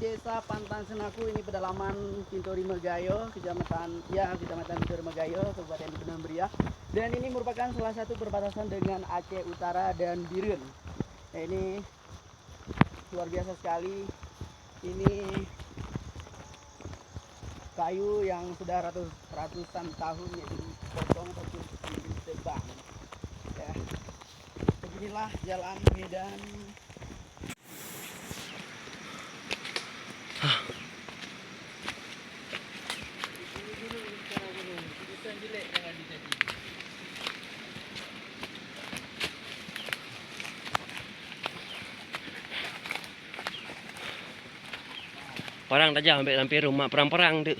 Desa Pantan Senaku, ini pedalaman Pintori Megayo, Kecamatan Pintori Megayo, Kabupaten Benang Meriah. Dan ini merupakan salah satu perbatasan dengan Aceh Utara dan Birun. Nah, ini luar biasa sekali. Ini kayu yang sudah ratusan tahun ya dipotong ataupun ditebang. Ya, beginilah jalan Medan. Orang aja sampai rumah perang-perang tuh.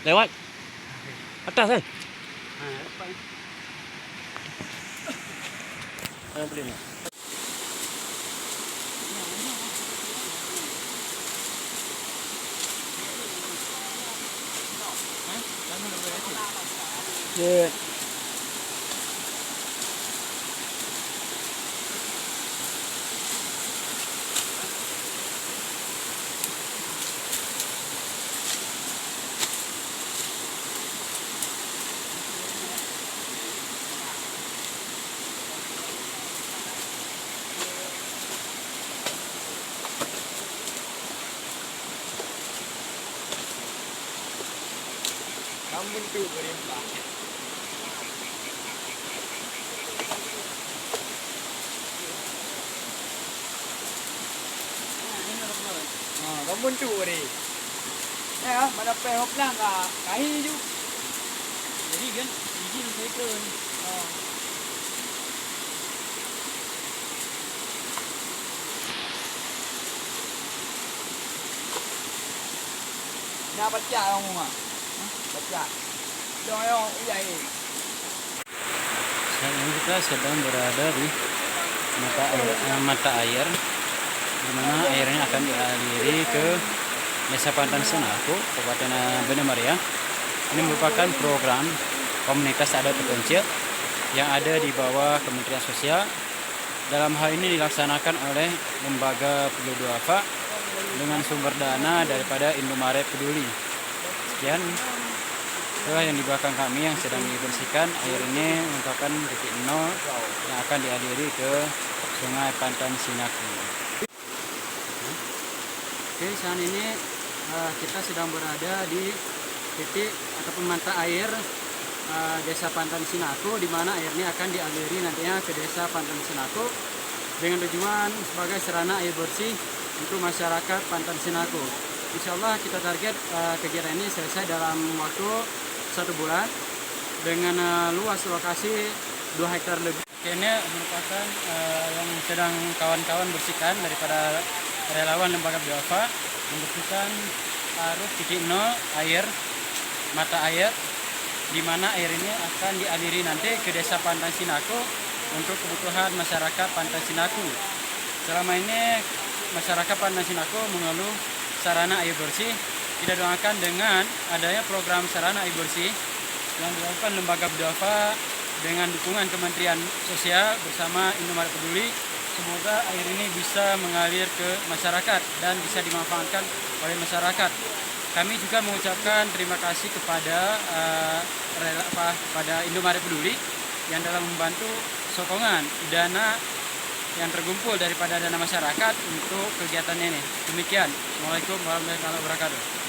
Lewat atas kan? Beli nih. Yeah. Namun tuh berita. Namun tuh berita. Ya, mana pehok lah kahi ju. Jadi kan izin saya ke. Nah, baca orang mah. Baca. Dong iya. Saat ini kita sedang berada di mata air, di mana airnya akan dialiri ke Desa Pantan Senaku, Kabupaten Benang Meriah. Ini merupakan program komunitas adat terpencil yang ada di bawah Kementerian Sosial. Dalam hal ini dilaksanakan oleh Lembaga Peduli Duafa dengan sumber dana daripada Indomaret Peduli. Sekian. Itulah yang di belakang kami yang sedang dibersihkan. Air ini merupakan titik nol yang akan dialiri ke Sungai Pantan Senaku. Oke, saat ini kita sedang berada di titik ataupun mata air Desa Pantan Senaku, di mana airnya akan dialiri nantinya ke Desa Pantan Senaku dengan tujuan sebagai sarana air bersih untuk masyarakat Pantan Senaku. Insya Allah kita target kegiatan ini selesai dalam waktu 1 bulan dengan luas lokasi 2 hektar lebih. Ini merupakan yang sedang kawan-kawan bersihkan daripada relawan Lembaga Duafa, membersihkan arus titik nol air, mata air, di mana air ini akan dialiri nanti ke Desa Pantan Senaku untuk kebutuhan masyarakat Pantan Senaku. Selama ini masyarakat Pantan Senaku mengeluh sarana air bersih. Kita doakan dengan adanya program sarana air bersih yang dilakukan Lembaga Duafa dengan dukungan Kementerian Sosial bersama Indomaret Peduli, semoga air ini bisa mengalir ke masyarakat dan bisa dimanfaatkan oleh masyarakat. Kami juga mengucapkan terima kasih kepada Indomaret Peduli yang dalam membantu sokongan dana yang terkumpul daripada dana masyarakat untuk kegiatan ini. Demikian. Assalamualaikum warahmatullahi wabarakatuh.